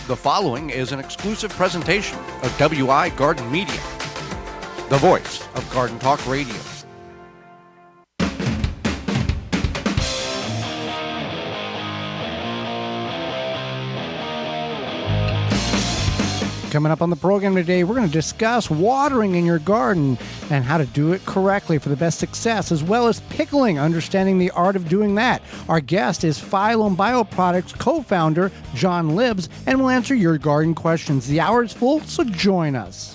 The following is an exclusive presentation of WI Garden Media, the voice of Garden Talk Radio. Coming up on the program today, we're going to discuss watering in your garden and how to do it correctly for the best success, as well as pickling, understanding the art of doing that. Our guest is Phollyom Bioproducts co-founder John Libbs, and we'll answer your garden questions. The hour is full, so join us.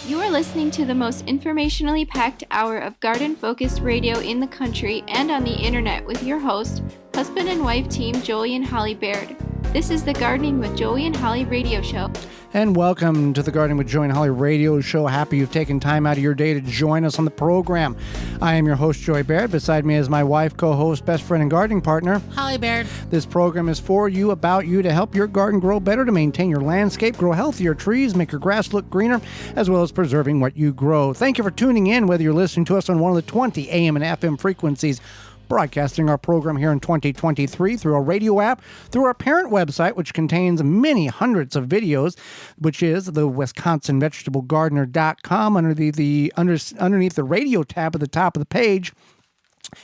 You are listening to the most informationally packed hour of garden-focused radio in the country and on the internet with your host, husband and wife team Joey and Holly Baird. This is the Gardening with Joey and Holly radio show. And welcome to the Gardening with Joey and Holly radio show. Happy you've taken time out of your day to join us on the program. I am your host, Joey Baird. Beside me is my wife, co-host, best friend, and gardening partner, Holly Baird. This program is for you, about you, to help your garden grow better, to maintain your landscape, grow healthier trees, make your grass look greener, as well as preserving what you grow. Thank you for tuning in, whether you're listening to us on one of the 20 AM and FM frequencies, broadcasting our program here in 2023 through our radio app, through our parent website, which contains many hundreds of videos, which is the WisconsinVegetableGardener.com, underneath the radio tab at the top of the page.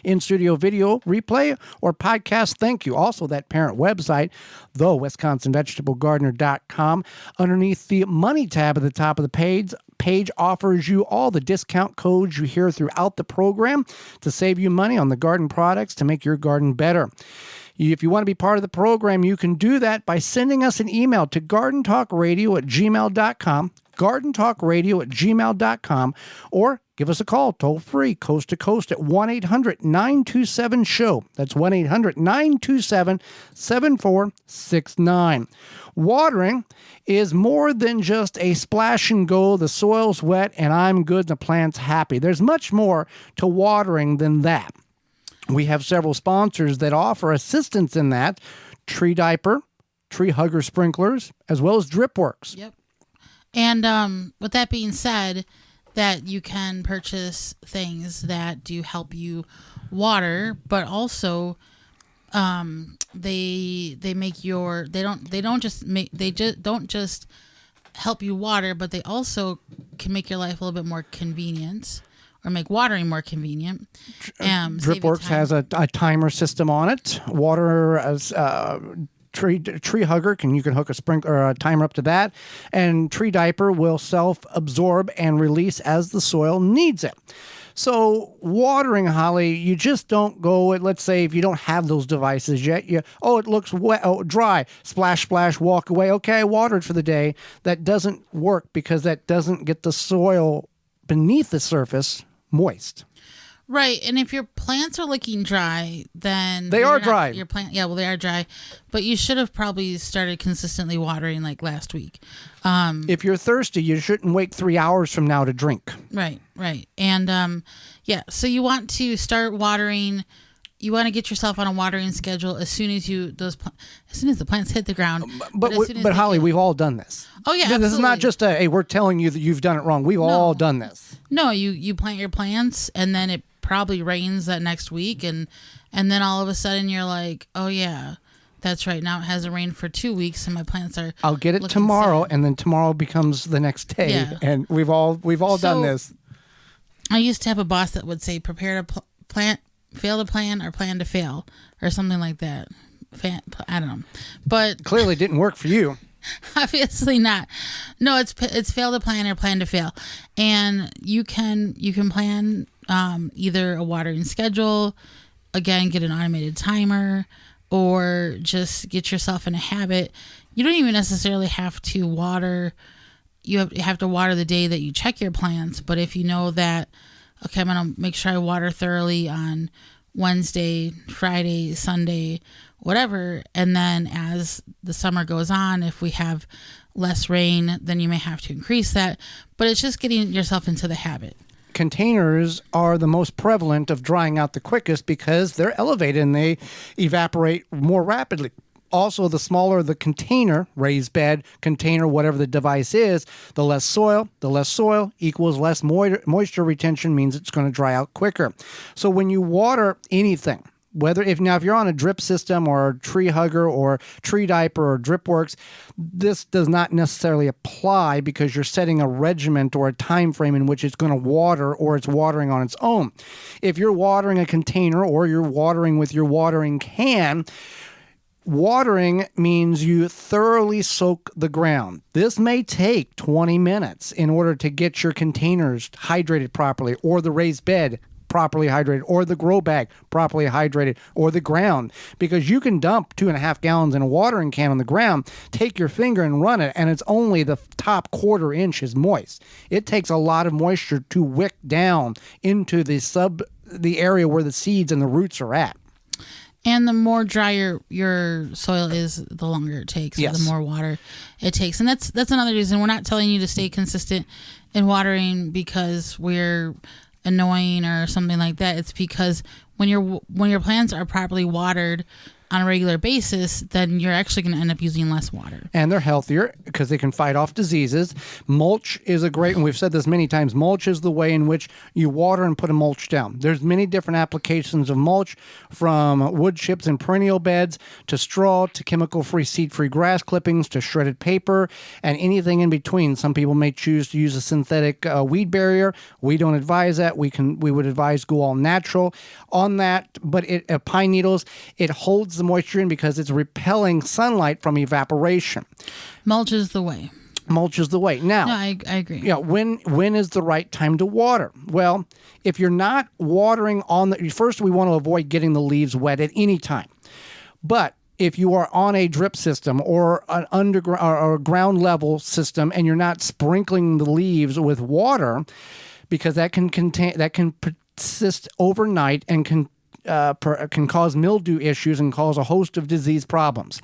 In-studio video replay or podcast, thank you. Also, that parent website, the WisconsinVegetableGardener.com. Underneath the money tab at the top of the page offers you all the discount codes you hear throughout the program to save you money on the garden products to make your garden better. If you want to be part of the program, you can do that by sending us an email to gardentalkradio@gmail.com, gardentalkradio@gmail.com, or give us a call, toll-free, coast-to-coast at 1-800-927-SHOW. That's 1-800-927-7469. Watering is more than just a splash and go, the soil's wet, and I'm good, and the plant's happy. There's much more to watering than that. We have several sponsors that offer assistance in that: Tree Diaper, Tree Hugger Sprinklers, as well as Dripworks. Yep. And with that being said, that you can purchase things that do help you water, but also they don't just help you water, but they also can make your life a little bit more convenient, or make watering more convenient. Dripworks has a timer system on it. Water as Tree Hugger you can hook a sprinkler or a timer up to that, and Tree Diaper will self-absorb and release as the soil needs it. So watering, Holly, you just don't go, let's say if you don't have those devices yet, it looks wet, dry, splash, splash, walk away. Okay, I watered for the day. That doesn't work because that doesn't get the soil beneath the surface moist. Right, and if your plants are looking dry, then they are dry. They are dry, but you should have probably started consistently watering like last week. If you're thirsty, you shouldn't wait 3 hours from now to drink. Right, and so you want to start watering. You want to get yourself on a watering schedule as soon as the plants hit the ground. But Holly, we've all done this. Oh yeah, this absolutely. is not just hey, we're telling you that you've done it wrong. We've all done this. No, you plant your plants, and then it probably rains that next week, and then all of a sudden you're like, oh yeah, that's right, now it hasn't rained for 2 weeks and my plants are I'll get it tomorrow sad. And then tomorrow becomes the next day. Yeah. And we've all done this. I used to have a boss that would say, prepare to plant, fail to plan, or plan to fail, or something like that. I don't know, but clearly didn't work for you. Obviously not. No, it's fail to plan or plan to fail. And you can plan either a watering schedule, again, get an automated timer, or just get yourself in a habit. You don't even necessarily have to water. You have to water the day that you check your plants. But if you know that, okay, I'm going to make sure I water thoroughly on Wednesday, Friday, Sunday, whatever. And then as the summer goes on, if we have less rain, then you may have to increase that. But it's just getting yourself into the habit. Containers are the most prevalent of drying out the quickest because they're elevated and they evaporate more rapidly. Also, the smaller the container, raised bed, container, whatever the device is, the less soil equals less moisture retention, means it's going to dry out quicker. So when you water anything, If you're on a drip system or a tree hugger or tree diaper or drip works, this does not necessarily apply because you're setting a regiment or a time frame in which it's going to water or it's watering on its own. If you're watering a container or you're watering with your watering can, watering means you thoroughly soak the ground. This may take 20 minutes in order to get your containers hydrated properly, or the raised bed properly hydrated, or the grow bag properly hydrated, or the ground, because you can dump 2.5 gallons in a watering can on the ground, take your finger and run it, and it's only the top 1/4 inch is moist. It takes a lot of moisture to wick down into the area where the seeds and the roots are at. And the more drier your soil is, the longer it takes, yes. the more water it takes. And that's another reason we're not telling you to stay consistent in watering because we're annoying or something like that. It's because when your plants are properly watered on a regular basis, then you're actually going to end up using less water. And they're healthier because they can fight off diseases. Mulch is a great, and we've said this many times, mulch is the way in which you water and put a mulch down. There's many different applications of mulch, from wood chips and perennial beds to straw to chemical-free, seed-free grass clippings to shredded paper and anything in between. Some people may choose to use a synthetic weed barrier. We don't advise that. We would advise go all natural on that. But pine needles, it holds the moisture in because it's repelling sunlight from evaporation. Mulch is the way. Mulch is the way. Now, no, I agree. Yeah, when is the right time to water? Well, if you're not watering first we want to avoid getting the leaves wet at any time. But if you are on a drip system or an underground or a ground level system and you're not sprinkling the leaves with water, because that can persist overnight and can cause mildew issues and cause a host of disease problems.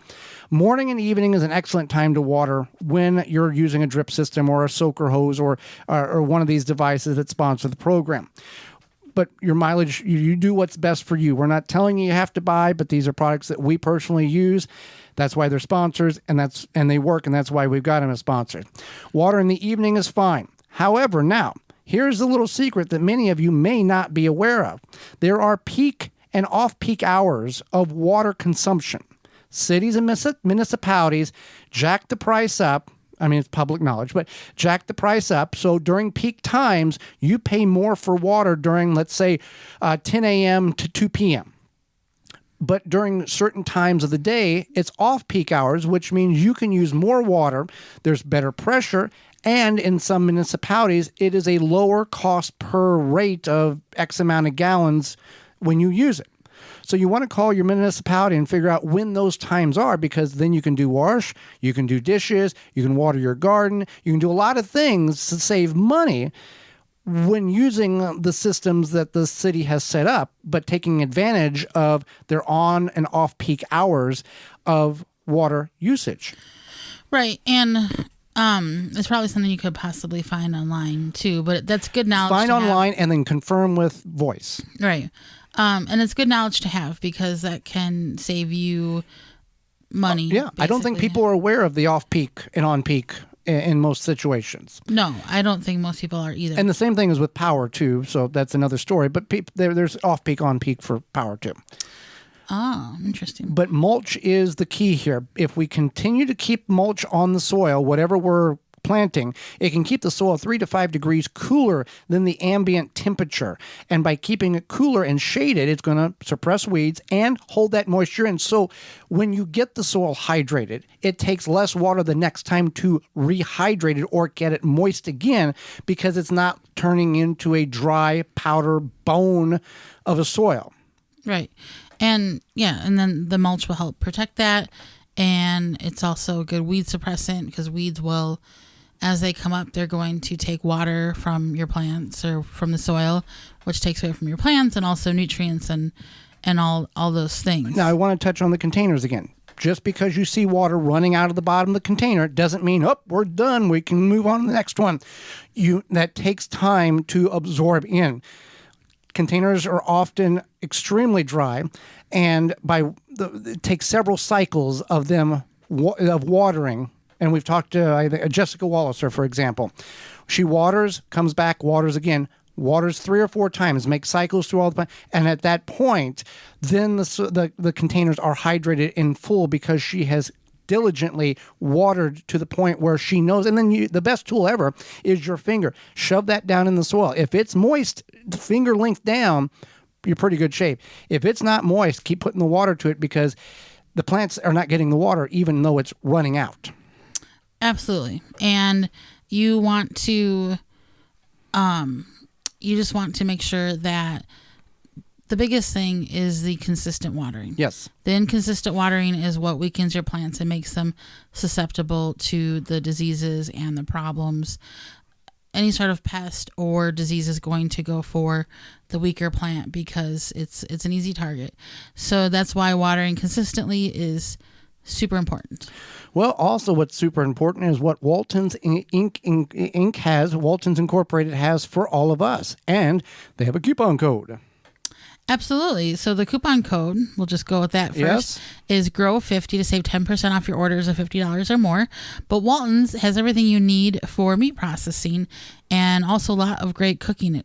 Morning and evening is an excellent time to water when you're using a drip system or a soaker hose or one of these devices that sponsor the program. But your mileage, you do what's best for you. We're not telling you have to buy, but these are products that we personally use. That's why they're sponsors, and they work, and that's why we've got them as sponsors. Water in the evening is fine. However, now, here's a little secret that many of you may not be aware of. There are peak and off-peak hours of water consumption. Cities and municipalities jack the price up. I mean, it's public knowledge, but jack the price up. So during peak times, you pay more for water during, let's say, 10 a.m. to 2 p.m. But during certain times of the day, it's off-peak hours, which means you can use more water. There's better pressure. And in some municipalities, it is a lower cost per rate of X amount of gallons when you use it. So you want to call your municipality and figure out when those times are, because then you can do wash, you can do dishes, you can water your garden, you can do a lot of things to save money when using the systems that the city has set up, but taking advantage of their on and off peak hours of water usage. Right. And it's probably something you could possibly find online too, but that's good knowledge. Find online and then confirm with voice. Right. And it's good knowledge to have because that can save you money. Yeah. Basically. I don't think people are aware of the off-peak and on-peak in most situations. No, I don't think most people are either. And the same thing is with power too. So that's another story. But there's off-peak, on-peak for power too. Oh, interesting. But mulch is the key here. If we continue to keep mulch on the soil, whatever we're planting, it can keep the soil 3 to 5 degrees cooler than the ambient temperature. And by keeping it cooler and shaded, it's going to suppress weeds and hold that moisture in. So when you get the soil hydrated, it takes less water the next time to rehydrate it or get it moist again, because it's not turning into a dry powder bone of a soil. Right. And and then the mulch will help protect that. And it's also a good weed suppressant because weeds will, as they come up, they're going to take water from your plants or from the soil, which takes away from your plants and also nutrients and all those things. Now, I want to touch on the containers again. Just because you see water running out of the bottom of the container doesn't mean, oh, we're done, we can move on to the next one. That takes time to absorb in. Containers are often extremely dry, and it takes several cycles of them of watering. And we've talked to Jessica Walliser, for example. She waters, comes back, waters again. waters 3 or 4 times, make cycles through all the plants, and at that point, then the containers are hydrated in full because she has diligently watered to the point where she knows. And then the best tool ever is your finger. Shove that down in the soil. If it's moist, finger length down, you're pretty good shape. If it's not moist, keep putting the water to it because the plants are not getting the water even though it's running out. Absolutely. And you want to you just want to make sure that the biggest thing is the consistent watering. Yes. The inconsistent watering is what weakens your plants and makes them susceptible to the diseases and the problems. Any sort of pest or disease is going to go for the weaker plant because it's an easy target. So that's why watering consistently is super important. Well, also what's super important is what Walton's Inc. has, Walton's Incorporated has for all of us. And they have a coupon code. Absolutely. So the coupon code, we'll just go with that first, is GROW50 to save 10% off your orders of $50 or more. But Walton's has everything you need for meat processing and also a lot of great cooking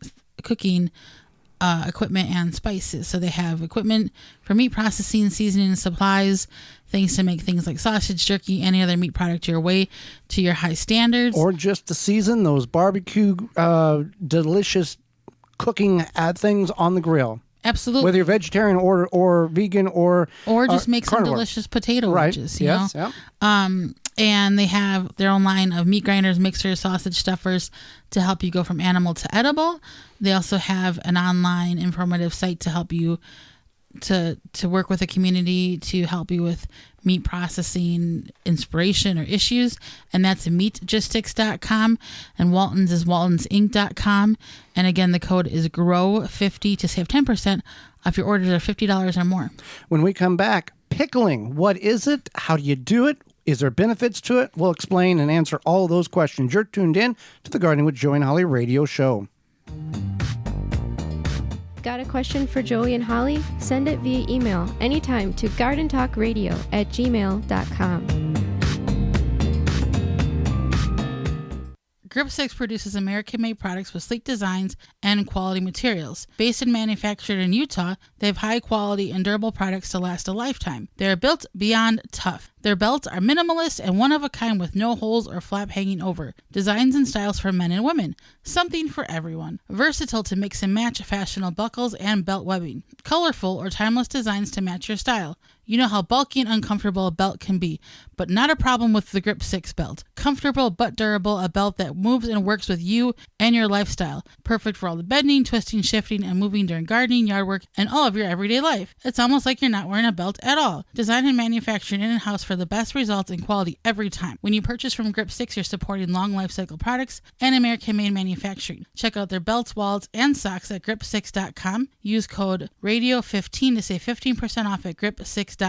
equipment and spices. So they have equipment for meat processing, seasoning, and supplies, things to make things like sausage, jerky, any other meat product your way to your high standards. Or just to season those barbecue delicious cooking things on the grill. Absolutely. Whether you're vegetarian or vegan or just make carnivore. Some delicious potato wedges, you yes, know? Yeah. And they have their own line of meat grinders, mixers, sausage stuffers to help you go from animal to edible. They also have an online informative site to help you to work with a community to help you with meat processing inspiration or issues, and that's meatgistics.com, and Walton's is waltonsinc.com. And again, the code is GROW50 to save 10% off your orders of $50 or more. When we come back, pickling, what is it? How do you do it? Is there benefits to it? We'll explain and answer all of those questions. You're tuned in to the Gardening with Joey and Holly radio show. Got a question for Joey and Holly? Send it via email anytime to gardentalkradio@gmail.com. Grip 6 produces American-made products with sleek designs and quality materials. Based and manufactured in Utah, they have high-quality and durable products to last a lifetime. They are built beyond tough. Their belts are minimalist and one-of-a-kind with no holes or flap hanging over. Designs and styles for men and women. Something for everyone. Versatile to mix and match fashionable buckles and belt webbing. Colorful or timeless designs to match your style. You know how bulky and uncomfortable a belt can be, but not a problem with the Grip 6 belt. Comfortable but durable, a belt that moves and works with you and your lifestyle. Perfect for all the bending, twisting, shifting, and moving during gardening, yard work, and all of your everyday life. It's almost like you're not wearing a belt at all. Designed and manufactured in-house for the best results and quality every time. When you purchase from Grip 6, you're supporting long life cycle products and American-made manufacturing. Check out their belts, wallets, and socks at grip6.com. Use code RADIO15 to save 15% off at grip6.com.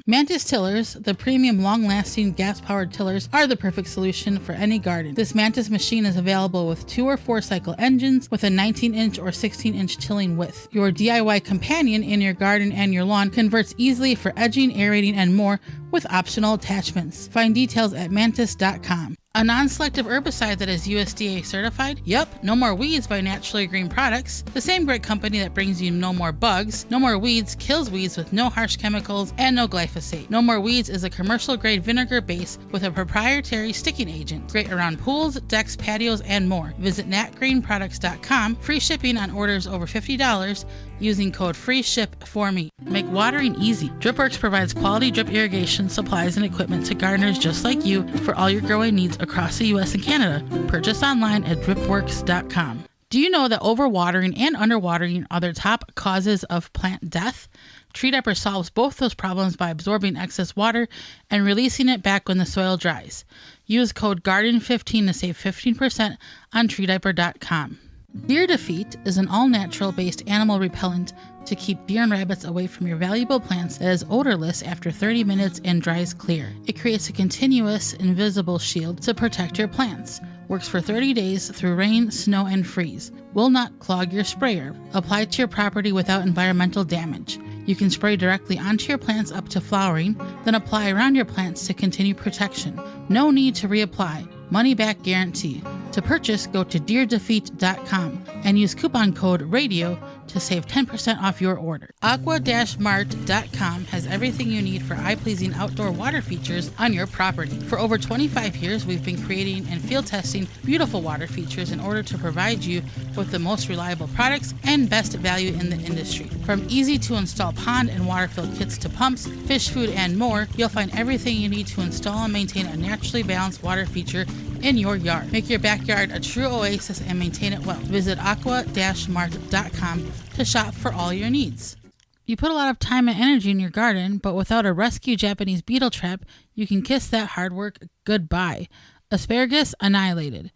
Mantis tillers, the premium long-lasting gas-powered tillers, are the perfect solution for any garden. This Mantis machine is available with 2 or 4 cycle engines with a 19-inch or 16-inch tilling width. Your DIY companion in your garden and your lawn converts easily for edging, aerating, and more with optional attachments. Find details at mantis.com. A non-selective herbicide that is USDA certified? Yep, No More Weeds by Naturally Green Products. The same great company that brings you No More Bugs. No More Weeds kills weeds with no harsh chemicals and no glyphosate. No More Weeds is a commercial-grade vinegar base with a proprietary sticking agent. Great around pools, decks, patios, and more. Visit natgreenproducts.com. Free shipping on orders over $50 using code FREESHIP4ME. Make watering easy. DripWorks provides quality drip irrigation supplies and equipment to gardeners just like you for all your growing needs across the U.S. and Canada. Purchase online at dripworks.com. Do you know that overwatering and underwatering are the top causes of plant death? Tree Diaper solves both those problems by absorbing excess water and releasing it back when the soil dries. Use code GARDEN15 to save 15% on treediaper.com. Deer Defeat is an all-natural based animal repellent to keep deer and rabbits away from your valuable plants that is odorless after 30 minutes and dries clear. It creates a continuous, invisible shield to protect your plants. Works for 30 days through rain, snow, and freeze. Will not clog your sprayer. Apply to your property without environmental damage. You can spray directly onto your plants up to flowering, then apply around your plants to continue protection. No need to reapply. Money back guarantee. To purchase, go to deerdefeat.com and use coupon code RADIO to save 10% off your order. Aqua-mart.com has everything you need for eye-pleasing outdoor water features on your property. For over 25 years, we've been creating and field testing beautiful water features in order to provide you with the most reliable products and best value in the industry. From easy-to-install pond and water-filled kits to pumps, fish food, and more, you'll find everything you need to install and maintain a naturally balanced water feature in your yard. Make your backyard a true oasis and maintain it well. Visit aqua-mart.com to shop for all your needs. You put a lot of time and energy in your garden, but without a rescue Japanese beetle trap, you can kiss that hard work goodbye. Asparagus annihilated.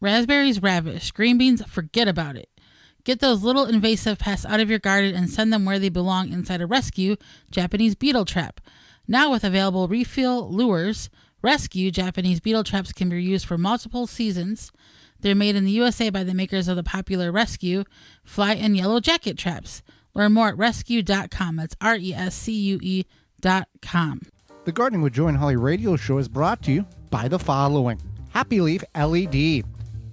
Raspberries ravished. Green beans, forget about it. Get those little invasive pests out of your garden and send them where they belong inside a rescue Japanese beetle trap. Now with available refill lures, rescue Japanese beetle traps can be used for multiple seasons. They're made in the USA by the makers of the popular Rescue, Fly, and Yellow Jacket traps. Learn more at rescue.com. That's RESCUE.com. The Gardening with Joy and Holly radio show is brought to you by the following: Happy Leaf LED,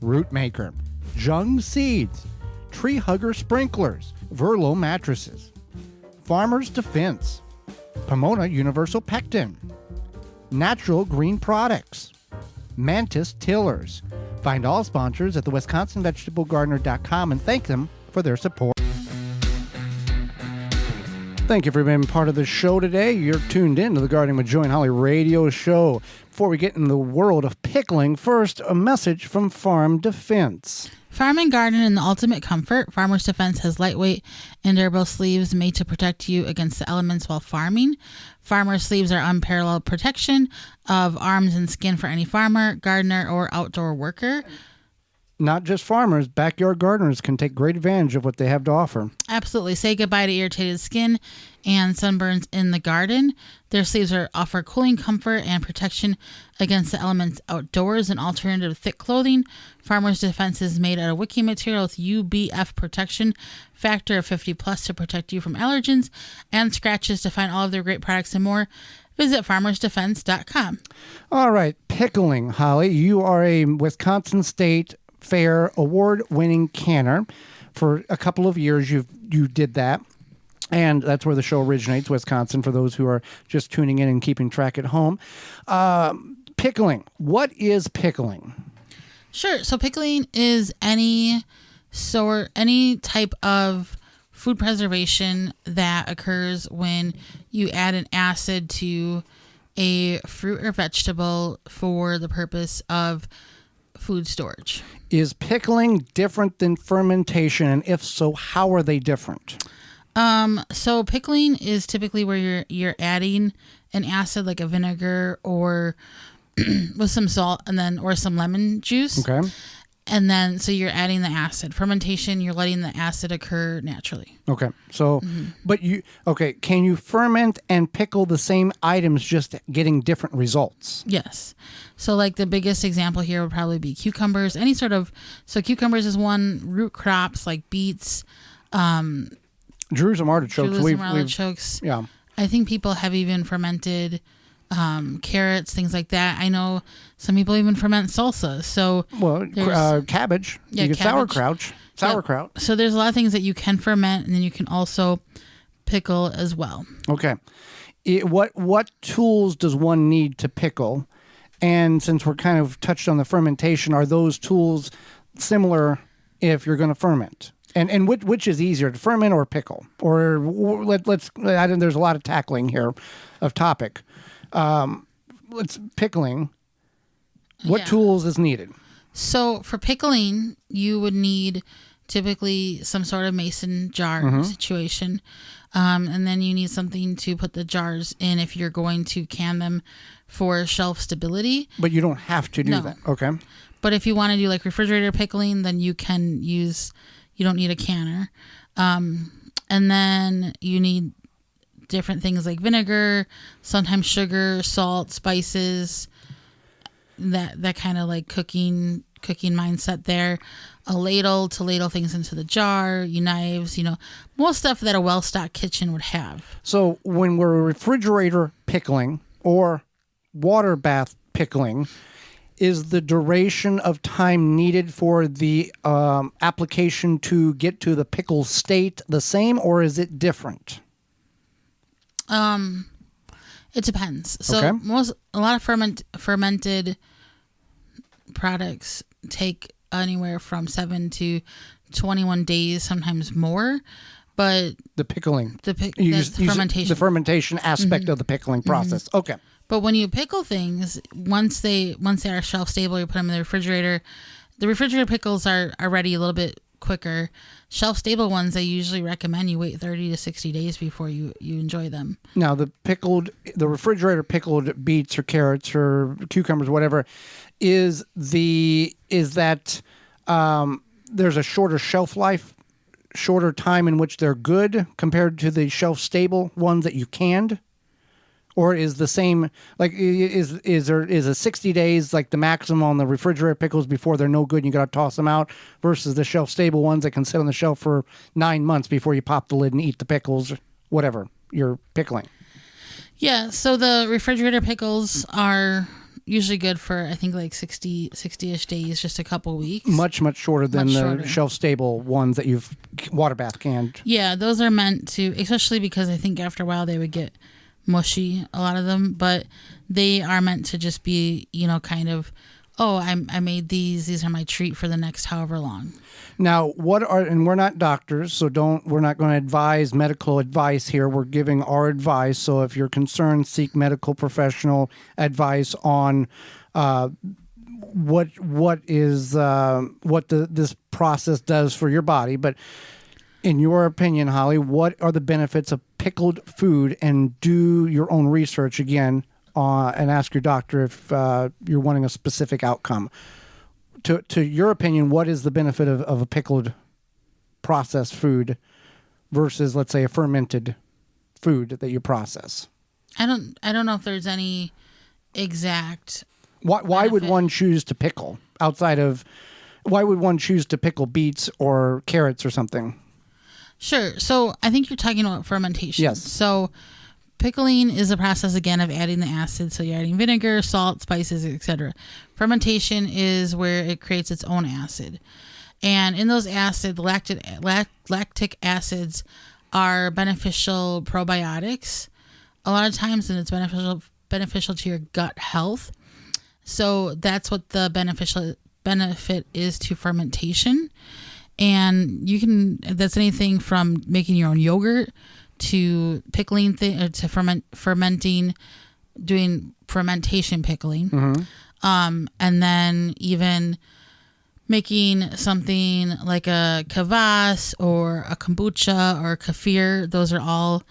Root Maker, Jung Seeds, Tree Hugger Sprinklers, Phollyom Mattresses, Farmer's Defense, Pomona Universal Pectin, Natural Green Products, Mantis Tillers. Find all sponsors at the WisconsinVegetableGardener.com and thank them for their support. Thank you for being part of the show today. You're tuned in to the Gardening with Joy and Holly radio show. Before we get into the world of pickling, first, a message from Farm Defense. Farm and garden in the ultimate comfort. Farmer's Defense has lightweight and durable sleeves made to protect you against the elements while farming. Farmer's sleeves are unparalleled protection of arms and skin for any farmer, gardener, or outdoor worker. Not just farmers, backyard gardeners can take great advantage of what they have to offer. Absolutely. Say goodbye to irritated skin and sunburns in the garden. Their sleeves offer cooling comfort and protection against the elements outdoors. An alternative to thick clothing, Farmer's Defense is made out of wicking material with UBF protection factor of 50 plus to protect you from allergens and scratches. To find all of their great products and more, visit farmersdefense.com. All right, pickling, Holly. You are a Wisconsin State Fair award-winning canner. For a couple of years, you did that. And that's where the show originates, Wisconsin, for those who are just tuning in and keeping track at home. Pickling. What is pickling? Sure. So pickling is any type of food preservation that occurs when you add an acid to a fruit or vegetable for the purpose of food storage. Is pickling different than fermentation? And if so, how are they different? So pickling is typically where you're adding an acid like a vinegar or with some salt or some lemon juice. Okay. And then, so you're adding the acid. Fermentation, you're letting the acid occur naturally. Okay. So, can you ferment and pickle the same items, just getting different results? Yes. So like the biggest example here would probably be cucumbers. So cucumbers is one, root crops like beets, Jerusalem artichokes. Yeah. I think people have even fermented carrots, things like that. I know some people even ferment salsa. So cabbage. Yeah, you get cabbage. sauerkraut. So there's a lot of things that you can ferment, and then you can also pickle as well. Okay. What tools does one need to pickle? And since we're kind of touched on the fermentation, are those tools similar if you're going to ferment? And which is easier, to ferment or pickle? Or there's a lot of tackling here of topic. Let's pickling. What tools is needed? So for pickling, you would need typically some sort of mason jar situation. And then you need something to put the jars in if you're going to can them for shelf stability. But you don't have to do that. Okay. But if you want to do like refrigerator pickling, then you don't need a canner. And then you need different things like vinegar, sometimes sugar, salt, spices, that kind of like cooking mindset there. A ladle to ladle things into the jar, knives, most stuff that a well-stocked kitchen would have. So when we're refrigerator pickling or water bath pickling, is the duration of time needed for the application to get to the pickle state the same, or is it different? It depends. So Okay. a lot of fermented products take anywhere from 7 to 21 days, sometimes more. But The pickling. that's fermentation. The fermentation aspect of the pickling process. Okay. But when you pickle things, once they are shelf stable, you put them in the refrigerator. The refrigerator pickles are ready a little bit quicker. Shelf stable ones, I usually recommend you wait 30 to 60 days before you enjoy them. Now, the refrigerator pickled beets or carrots or cucumbers, whatever, there's a shorter shelf life, shorter time in which they're good compared to the shelf stable ones that you canned? Or is the same, like, is a 60 days like the maximum on the refrigerator pickles before they're no good and you got to toss them out, versus the shelf stable ones that can sit on the shelf for 9 months before you pop the lid and eat the pickles, whatever you're pickling? Yeah, so the refrigerator pickles are usually good for, I think, like 60-ish days, just a couple weeks. Much shorter than Much the shorter. shelf stable ones that you've water bath canned. Yeah, those are meant to, especially because I think after a while they would get mushy, a lot of them, but they are meant to just be, kind of, I made these are my treat for the next however long. Now, and we're not doctors, so we're not going to advise medical advice here. We're giving our advice. So if you're concerned, seek medical professional advice on what this process does for your body. But in your opinion, Holly, what are the benefits of pickled food? And do your own research again and ask your doctor if you're wanting a specific outcome. To your opinion, what is the benefit of a pickled processed food versus, let's say, a fermented food that you process? I don't know if there's any exact. Why would one choose to pickle outside of? Why would one choose to pickle beets or carrots or something? Sure. So I think you're talking about fermentation. Yes. So pickling is a process, again, of adding the acid. So you're adding vinegar, salt, spices, etc. Fermentation is where it creates its own acid. And in those acids, lactic acids are beneficial probiotics a lot of times, and it's beneficial to your gut health. So that's what the benefit is to fermentation. And that's anything from making your own yogurt to pickling to fermenting, doing fermentation pickling. Mm-hmm. And then even making something like a kvass or a kombucha or kefir. Those are all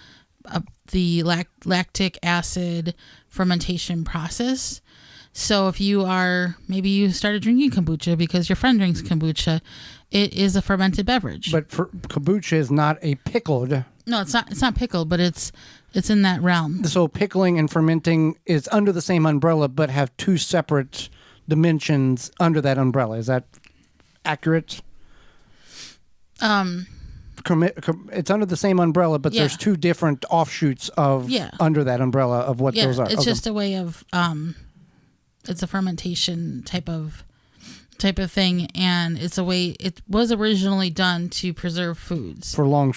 the lactic acid fermentation process. So if maybe you started drinking kombucha because your friend drinks kombucha, it is a fermented beverage. But kombucha is not a pickled. No, it's not. It's not pickled, but it's in that realm. So pickling and fermenting is under the same umbrella, but have two separate dimensions under that umbrella. Is that accurate? It's under the same umbrella, but there's two different offshoots of under that umbrella of what those are. It's just a way of it's a fermentation type of thing, and it's a way it was originally done to preserve foods for long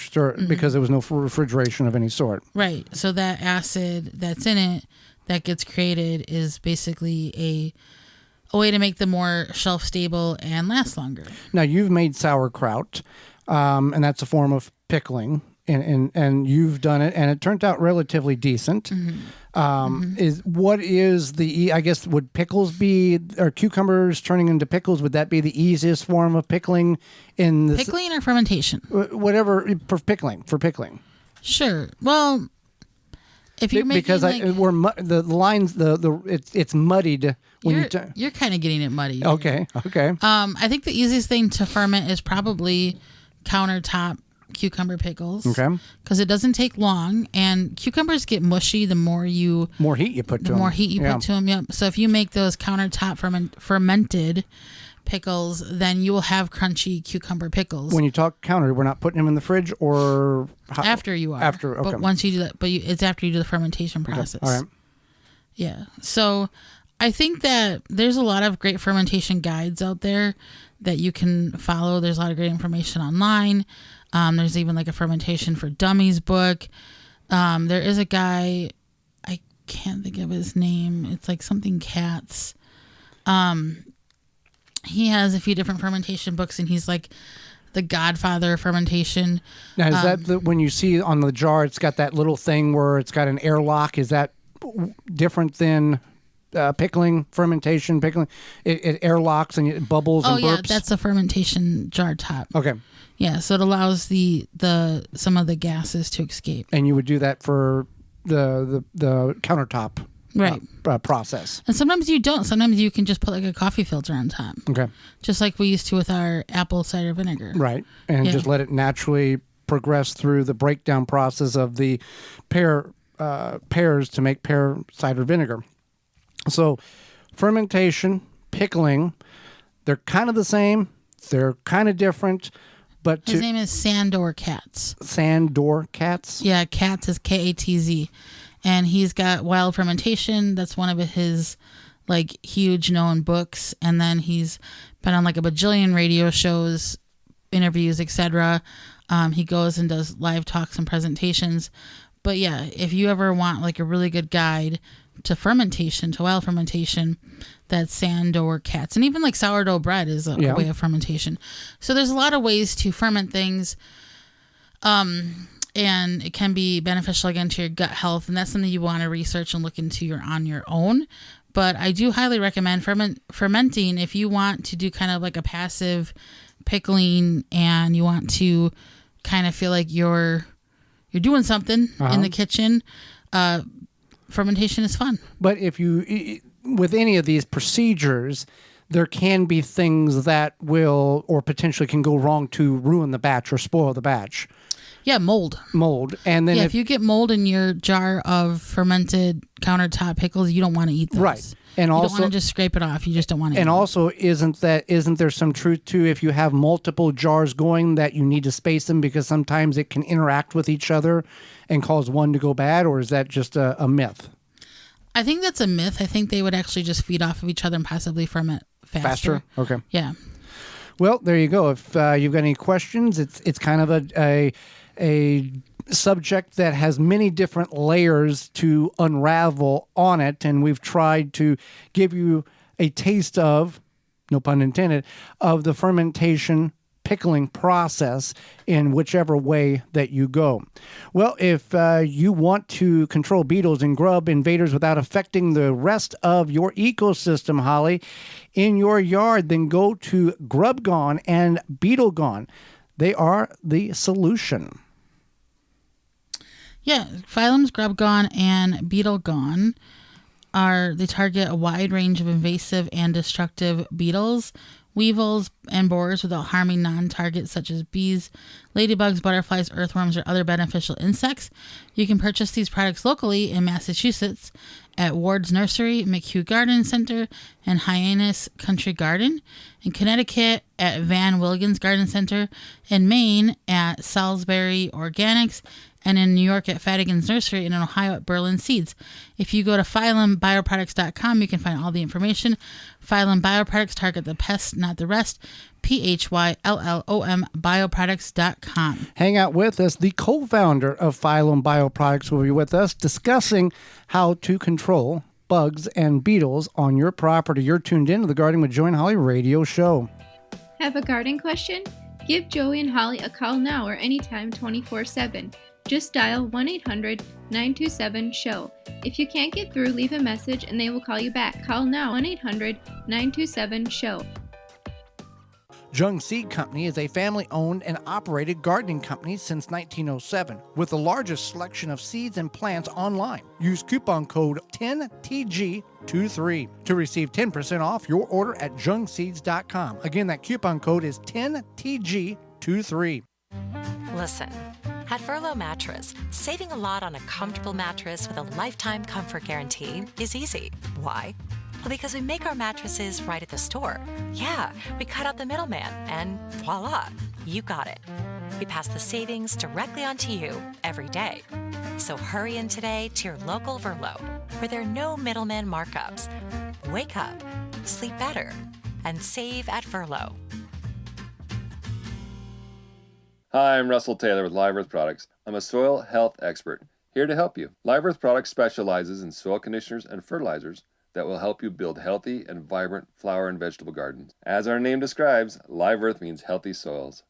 because there was no refrigeration of any sort. Right. So that acid that's in it that gets created is basically a way to make them more shelf stable and last longer. Now you've made sauerkraut, and that's a form of pickling. And you've done it, and it turned out relatively decent. Mm-hmm. I guess would pickles be, or cucumbers turning into pickles? Would that be the easiest form of pickling pickling or fermentation? Whatever for pickling. Sure. Well, if you're making the lines it's muddied when you're kind of getting it muddy. Okay. I think the easiest thing to ferment is probably countertop cucumber pickles. Okay. Because it doesn't take long, and cucumbers get mushy the more heat you put to them. Yep. So if you make those countertop fermented pickles, then you will have crunchy cucumber pickles. When you talk counter, we're not putting them in the fridge or after you are. Okay. But once you do that, it's after you do the fermentation process. Okay. All right. Yeah. So I think that there's a lot of great fermentation guides out there that you can follow. There's a lot of great information online. There's even like a fermentation for dummies book. There is a guy, I can't think of his name. It's like something Katz. He has a few different fermentation books, and he's like the godfather of fermentation. Now, is that when you see on the jar, it's got that little thing where it's got an airlock? Is that different than pickling, fermentation, pickling? It airlocks and it bubbles and burps? Oh, yeah, that's a fermentation jar top. Okay. Yeah, so it allows the some of the gases to escape. And you would do that for the countertop right process. And sometimes you don't. Sometimes you can just put like a coffee filter on top. Okay. Just like we used to with our apple cider vinegar. Right. And just let it naturally progress through the breakdown process of the pears to make pear cider vinegar. So fermentation, pickling, they're kind of the same. They're kind of different. But his name is Sandor Katz. Sandor Katz? Yeah, Katz is Katz. And he's got Wild Fermentation. That's one of his like huge known books. And then he's been on like a bajillion radio shows, interviews, etc. He goes and does live talks and presentations. But yeah, if you ever want like a really good guide to fermentation, to wild fermentation, that's Sandor Katz. And even like sourdough bread is a way of fermentation. So there's a lot of ways to ferment things. And it can be beneficial again to your gut health. And that's something you want to research and look into on your own. But I do highly recommend fermenting if you want to do kind of like a passive pickling and you want to kind of feel like you're doing something in the kitchen. Fermentation is fun. But if you, with any of these procedures, there can be things that will or potentially can go wrong to ruin the batch or spoil the batch. Yeah, mold. And then if you get mold in your jar of fermented countertop pickles, you don't want to eat those. Right. And you also, don't want to just scrape it off. You just don't want to eat and them. also, isn't there some truth to if you have multiple jars going that you need to space them because sometimes it can interact with each other and cause one to go bad, or is that just a myth? I think that's a myth. I think they would actually just feed off of each other and possibly ferment faster. Okay. Yeah. Well, there you go. If you've got any questions, it's kind of a subject that has many different layers to unravel on it, and we've tried to give you a taste of, no pun intended, of the fermentation pickling process in whichever way that you go. Well, if you want to control beetles and grub invaders without affecting the rest of your ecosystem, Holly, in your yard, then go to Grub Gone and Beetle Gone. They are the solution. Yeah, Phylum's Grub Gone and Beetle Gone they target a wide range of invasive and destructive beetles, weevils, and borers without harming non-targets such as bees, ladybugs, butterflies, earthworms, or other beneficial insects. You can purchase these products locally in Massachusetts at Ward's Nursery, McHugh Garden Center, and Hyannis Country Garden. In Connecticut at Van Wilgens Garden Center. In Maine at Salisbury Organics. And in New York at Fadigan's Nursery, and in Ohio at Berlin Seeds. If you go to PhylumBioproducts.com, you can find all the information. Phylum Bioproducts target the pests, not the rest. PHYLLOM Bioproducts.com. Hang out with us. The co-founder of Phollyom Bioproducts will be with us discussing how to control bugs and beetles on your property. You're tuned in to the Gardening with Joey and Holly radio show. Have a garden question? Give Joey and Holly a call now or anytime 24/7. Just dial 1-800-927-SHOW. If you can't get through, leave a message and they will call you back. Call now 1-800-927-SHOW. Jung Seed Company is a family-owned and operated gardening company since 1907 with the largest selection of seeds and plants online. Use coupon code 10TG23 to receive 10% off your order at jungseeds.com. Again, that coupon code is 10TG23. Listen, at Furlough Mattress, saving a lot on a comfortable mattress with a lifetime comfort guarantee is easy. Why? Well, because we make our mattresses right at the store. Yeah, we cut out the middleman, and voila, you got it. We pass the savings directly onto you every day. So hurry in today to your local Furlough, where there are no middleman markups. wake up, sleep better, and save at Furlow. Hi, I'm Russell Taylor with Live Earth Products. I'm a soil health expert here to help you. Live Earth Products specializes in soil conditioners and fertilizers that will help you build healthy and vibrant flower and vegetable gardens. As our name describes, Live Earth means healthy soils.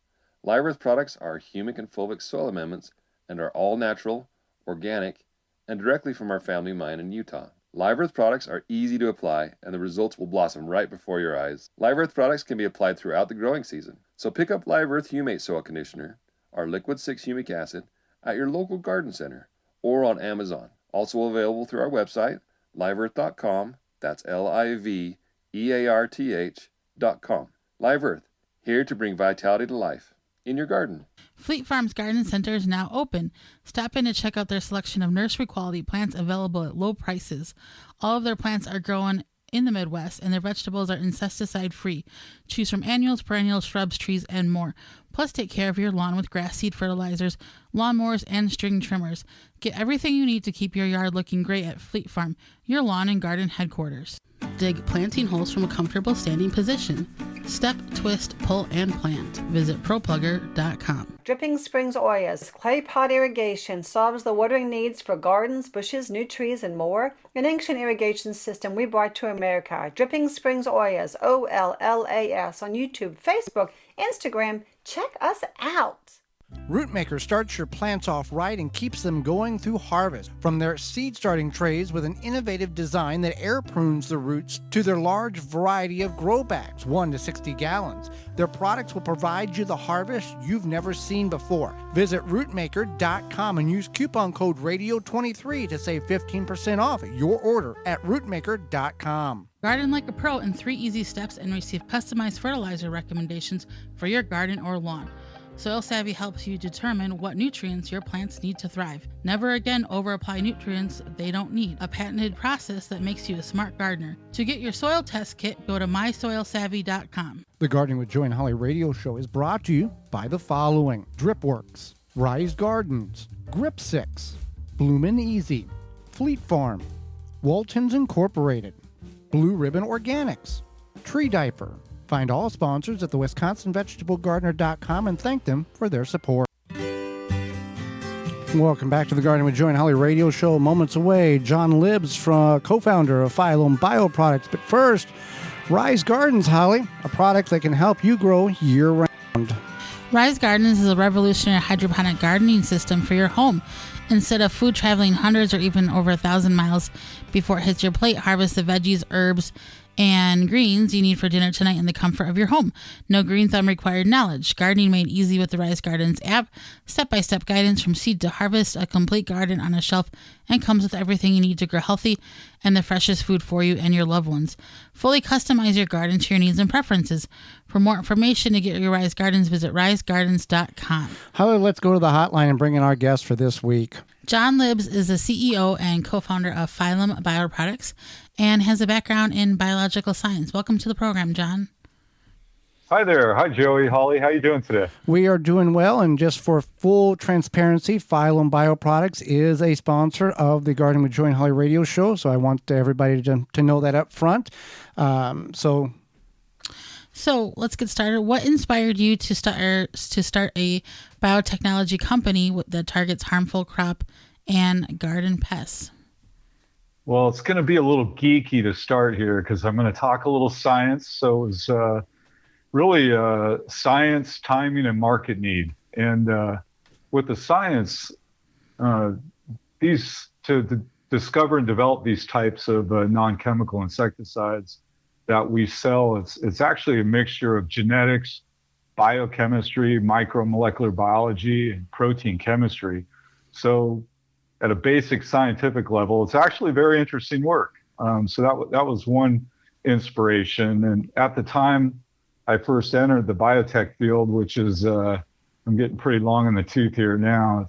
Live Earth products are humic and fulvic soil amendments and are all natural, organic, and directly from our family mine in Utah. Live Earth products are easy to apply and the results will blossom right before your eyes. Live Earth products can be applied throughout the growing season. So pick up Live Earth Humate Soil Conditioner, our Liquid 6 Humic Acid, at your local garden center or on Amazon. Also available through our website, liveearth.com. That's LIVEARTH.com. Live Earth, here to bring vitality to life in your garden. Fleet Farm's Garden Center is now open. Stop in to check out their selection of nursery quality plants available at low prices. All of their plants are grown in the Midwest, and their vegetables are insecticide free. Choose from annuals, perennials, shrubs, trees, and more. Plus, take care of your lawn with grass seed fertilizers, lawnmowers, and string trimmers. Get everything you need to keep your yard looking great at Fleet Farm, your lawn and garden headquarters. Dig planting holes from a comfortable standing position. Step, twist, pull, and plant. Visit ProPlugger.com. Dripping Springs Oyas clay pot irrigation solves the watering needs for gardens, bushes, new trees, and more. An ancient irrigation system we brought to America. Dripping Springs Oyas, OLLAS, on YouTube, Facebook, Instagram. Check us out. Rootmaker starts your plants off right and keeps them going through harvest. From their seed starting trays with an innovative design that air prunes the roots to their large variety of grow bags, 1 to 60 gallons. Their products will provide you the harvest you've never seen before. Visit rootmaker.com and use coupon code RADIO23 to save 15% off your order at rootmaker.com. Garden like a pro in 3 easy steps and receive customized fertilizer recommendations for your garden or lawn. Soil Savvy helps you determine what nutrients your plants need to thrive. Never again over-apply nutrients they don't need. A patented process that makes you a smart gardener. To get your soil test kit, go to mysoilsavvy.com. The Gardening with Joy and Holly radio show is brought to you by the following: Dripworks, Rise Gardens, Grip 6, Bloomin' Easy, Fleet Farm, Waltons Incorporated, Blue Ribbon Organics, Tree Diaper. Find all sponsors at the WisconsinVegetableGardener.com and thank them for their support. Welcome back to the Gardening with Joy and Holly radio show. Moments away, John Libbs, co-founder of Phollyom Bioproducts. But first, Rise Gardens, Holly, a product that can help you grow year-round. Rise Gardens is a revolutionary hydroponic gardening system for your home. Instead of food traveling hundreds or even over 1,000 miles before it hits your plate, harvest the veggies, herbs, and greens you need for dinner tonight in the comfort of your home. No green thumb required knowledge. Gardening made easy with the Rise Gardens app. Step-by-step guidance from seed to harvest. A complete garden on a shelf and comes with everything you need to grow healthy and the freshest food for you and your loved ones. Fully customize your garden to your needs and preferences. For more information to get your Rise Gardens, visit risegardens.com. Holly, let's go to the hotline and bring in our guest for this week. John Libbs is the CEO and co-founder of Phollyom Bioproducts and has a background in biological science. Welcome to the program, John. Hi there. Hi, Joey, Holly. How you doing today? We are doing well, and just for full transparency, Phollyom Bioproducts is a sponsor of the Garden with Joy and Holly radio show, so I want everybody to know that up front. So let's get started. What inspired you to start a biotechnology company that targets harmful crop and garden pests? Well, it's going to be a little geeky to start here because I'm going to talk a little science. So it was really science, timing, and market need. And with the science, to discover and develop these types of non-chemical insecticides that we sell, it's actually a mixture of genetics, biochemistry, micromolecular biology, and protein chemistry. So at a basic scientific level, it's actually very interesting work. So that was one inspiration. And at the time I first entered the biotech field, which is, I'm getting pretty long in the tooth here now.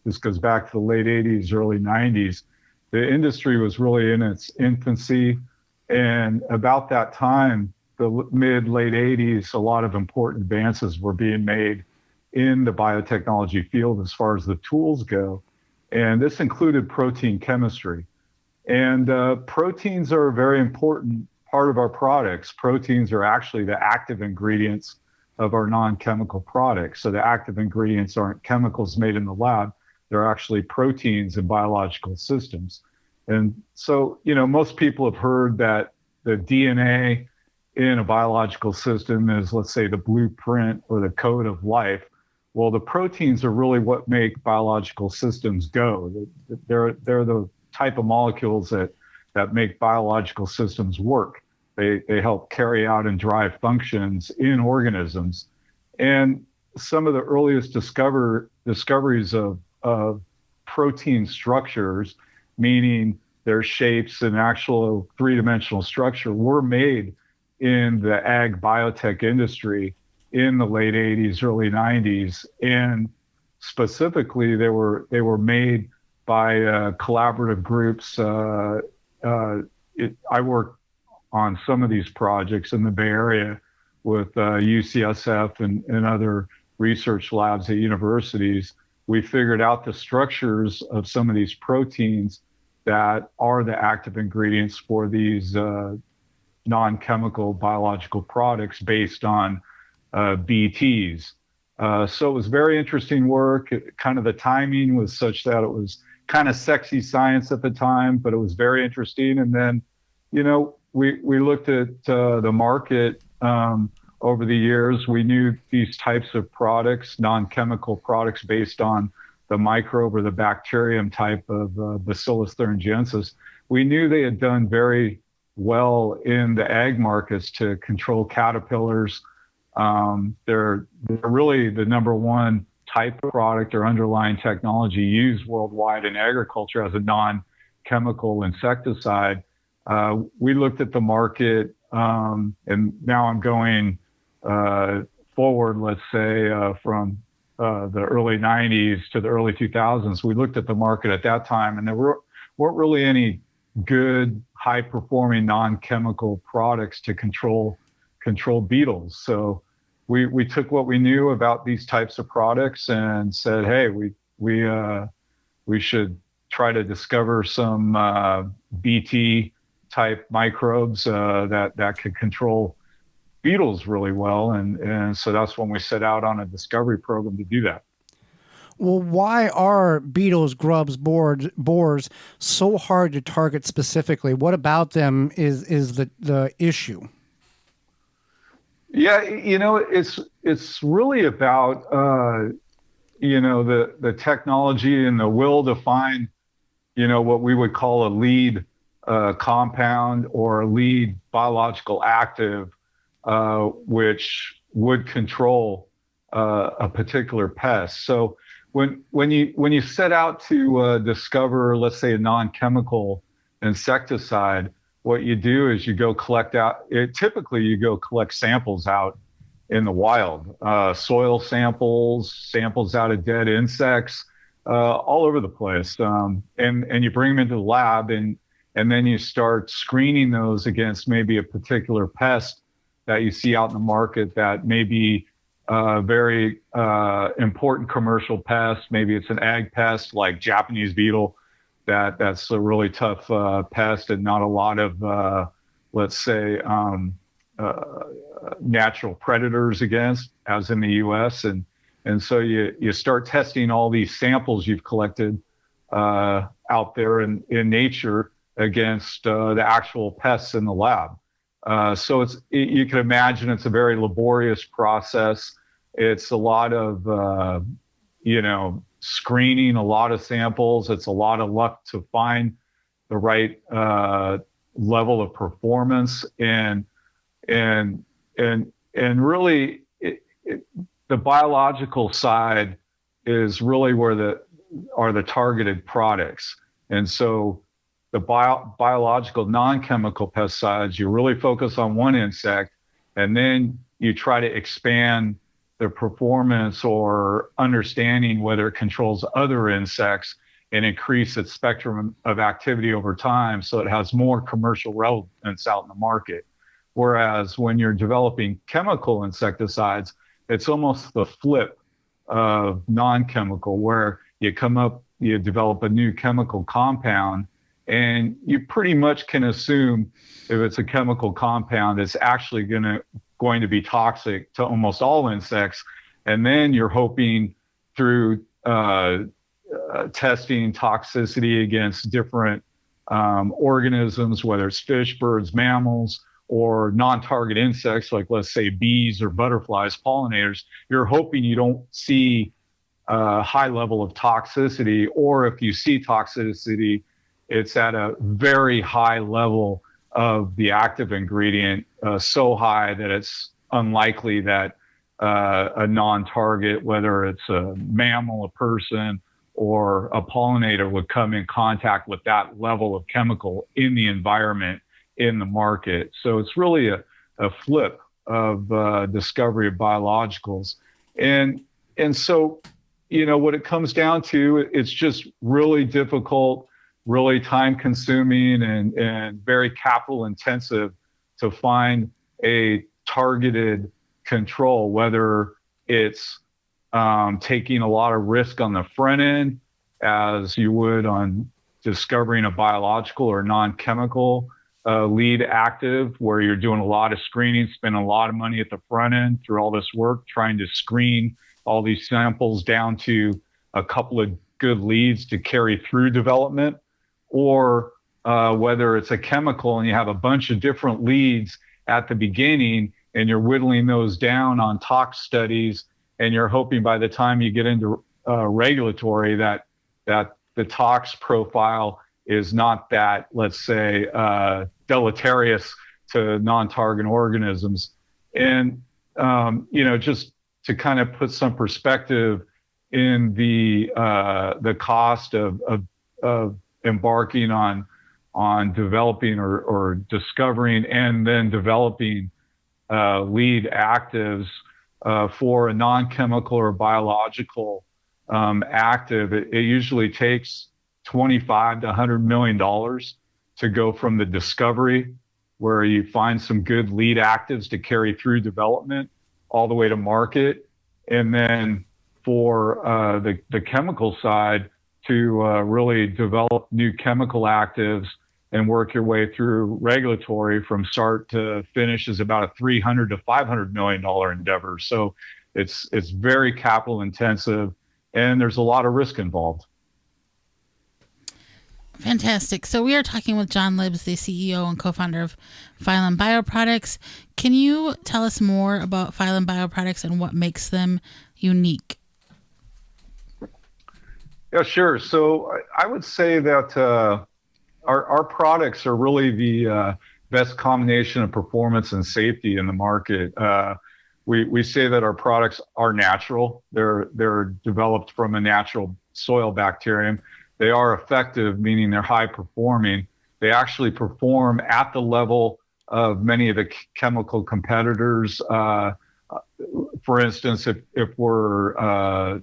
This goes back to the late 80s, early 90s. The industry was really in its infancy. And about that time, the mid-late 80s, a lot of important advances were being made in the biotechnology field as far as the tools go. And this included protein chemistry. And proteins are a very important part of our products. Proteins are actually the active ingredients of our non-chemical products. So the active ingredients aren't chemicals made in the lab. They're actually proteins in biological systems. And so, most people have heard that the DNA in a biological system is, let's say, the blueprint or the code of life. Well, the proteins are really what make biological systems go. They're the type of molecules that make biological systems work. They help carry out and drive functions in organisms. And some of the earliest discoveries of protein structures, meaning their shapes and actual three-dimensional structure, were made in the ag biotech industry in the late 80s, early 90s. And specifically, they were made by collaborative groups. I worked on some of these projects in the Bay Area with UCSF and other research labs at universities. We figured out the structures of some of these proteins that are the active ingredients for these non-chemical biological products based on BTs. So it was very interesting work. Kind of the timing was such that it was kind of sexy science at the time, but it was very interesting. And then, we looked at the market over the years. We knew these types of products, non-chemical products based on the microbe or the bacterium type of Bacillus thuringiensis. We knew they had done very well in the ag markets to control caterpillars. They're really the number one type of product or underlying technology used worldwide in agriculture as a non-chemical insecticide. We looked at the market, and now I'm going forward, let's say, from the early 90s to the early 2000s. We looked at the market at that time, and there weren't really any good, high-performing non-chemical products to control beetles. So we took what we knew about these types of products and said, hey, we should try to discover some BT type microbes that could control beetles really well. And so that's when we set out on a discovery program to do that. Well, why are beetles, grubs, borers so hard to target specifically? What about them is the issue? Yeah, it's really about the technology and the will to find what we would call a lead compound or a lead biological active, which would control a particular pest. So when you set out to discover, let's say, a non-chemical insecticide, what you do is you go collect samples out in the wild, soil samples out of dead insects, all over the place, and you bring them into the lab, and then you start screening those against maybe a particular pest that you see out in the market that may be very important commercial pest. Maybe it's an ag pest like Japanese beetle. That's a really tough pest and not a lot of, let's say, natural predators against, as in the U.S. And so you start testing all these samples you've collected out there in nature against the actual pests in the lab. So you can imagine it's a very laborious process. It's a lot of, screening, a lot of samples. It's a lot of luck to find the right level of performance, and really the biological side is really where the targeted products. And so the biological non-chemical pesticides, you really focus on one insect, and then you try to expand the performance or understanding whether it controls other insects and increase its spectrum of activity over time so it has more commercial relevance out in the market. Whereas when you're developing chemical insecticides, it's almost the flip of non-chemical, where you develop a new chemical compound, And you pretty much can assume if it's a chemical compound, it's actually going to be toxic to almost all insects. And then you're hoping through testing toxicity against different organisms, whether it's fish, birds, mammals, or non-target insects, like let's say bees or butterflies, pollinators, you're hoping you don't see a high level of toxicity, or if you see toxicity, it's at a very high level of the active ingredient, so high that it's unlikely that a non-target, whether it's a mammal, a person, or a pollinator, would come in contact with that level of chemical in the environment, in the market. So it's really a flip of discovery of biologicals. And so, what it comes down to, it's just really difficult, really time consuming and very capital intensive to find a targeted control, whether it's taking a lot of risk on the front end, as you would on discovering a biological or non-chemical lead active, where you're doing a lot of screening, spending a lot of money at the front end through all this work, trying to screen all these samples down to a couple of good leads to carry through development, or whether it's a chemical and you have a bunch of different leads at the beginning and you're whittling those down on tox studies, and you're hoping by the time you get into regulatory that the tox profile is not that, let's say, deleterious to non-target organisms. And, just to kind of put some perspective in the cost of embarking on developing or discovering and then developing lead actives for a non-chemical or biological active, it usually takes $25 to $100 million to go from the discovery, where you find some good lead actives to carry through development, all the way to market. And then for the chemical side, to really develop new chemical actives and work your way through regulatory from start to finish is about a $300 to $500 million endeavor. So it's very capital intensive, and there's a lot of risk involved. Fantastic. So we are talking with John Libbs, the CEO and co-founder of Phollyom Bioproducts. Can you tell us more about Phollyom Bioproducts and what makes them unique? Yeah, sure. So I would say that our products are really the best combination of performance and safety in the market. We say that our products are natural. They're developed from a natural soil bacterium. They are effective, meaning they're high performing. They actually perform at the level of many of the chemical competitors. For instance, if we're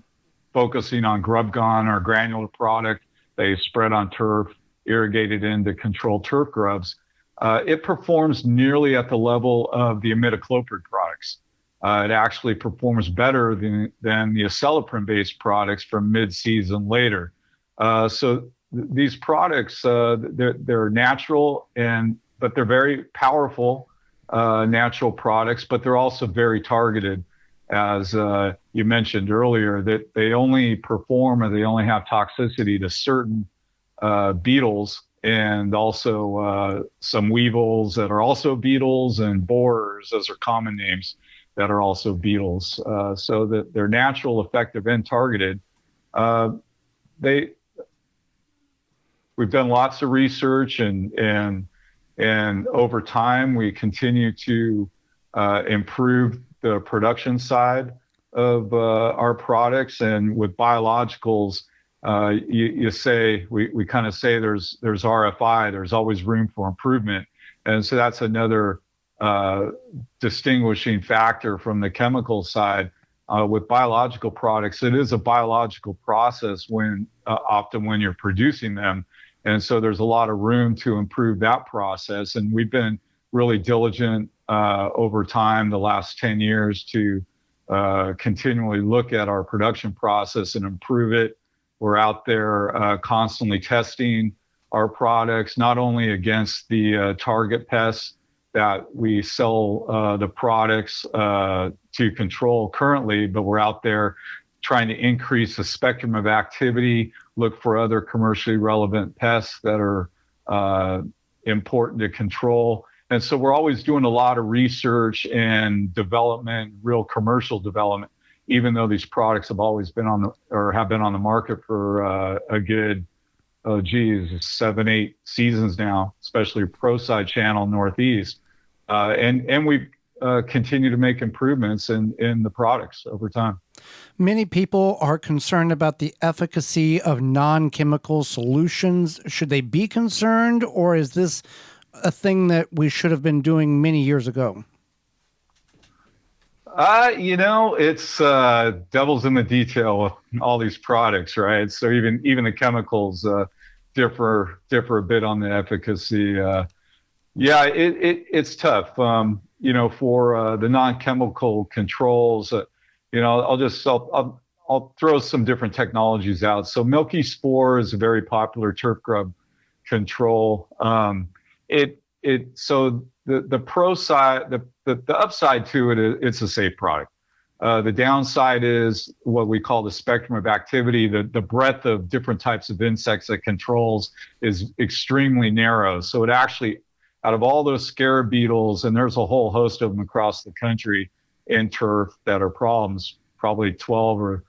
focusing on grub gone, our granular product, they spread on turf, irrigated in to control turf grubs. It performs nearly at the level of the imidacloprid products. It actually performs better than the acelepryn-based products from mid-season later. So these products, they're natural, but they're very powerful natural products, but they're also very targeted. As you mentioned earlier, that they only perform, or they only have toxicity to certain beetles, and also some weevils that are also beetles, and borers, those are common names, that are also beetles. So that they're natural, effective, and targeted. We've done lots of research, and over time we continue to improve the production side of our products. And with biologicals, you say, we kind of say there's RFI, there's always room for improvement. And so that's another distinguishing factor from the chemical side. With biological products, it is a biological process often when you're producing them. And so there's a lot of room to improve that process. And we've been really diligent over time, the last 10 years, to continually look at our production process and improve it. We're out there constantly testing our products, not only against the target pests that we sell the products to control currently, but we're out there trying to increase the spectrum of activity, look for other commercially relevant pests that are important to control. And so we're always doing a lot of research and development, real commercial development, even though these products have always been have been on the market for a good, 7-8 seasons now, especially Pro Side Channel Northeast. And we've continued to make improvements in the products over time. Many people are concerned about the efficacy of non-chemical solutions. Should they be concerned, or is this a thing that we should have been doing many years ago? It's devil's in the detail with all these products, right? So even the chemicals differ a bit on the efficacy. It's tough. For the non-chemical controls. I'll throw some different technologies out. So Milky Spore is a very popular turf grub control. So the pro side, the upside to it is it's a safe product. The downside is what we call the spectrum of activity. The breadth of different types of insects it controls is extremely narrow. So it actually, out of all those scarab beetles, and there's a whole host of them across the country in turf that are problems, probably 12 or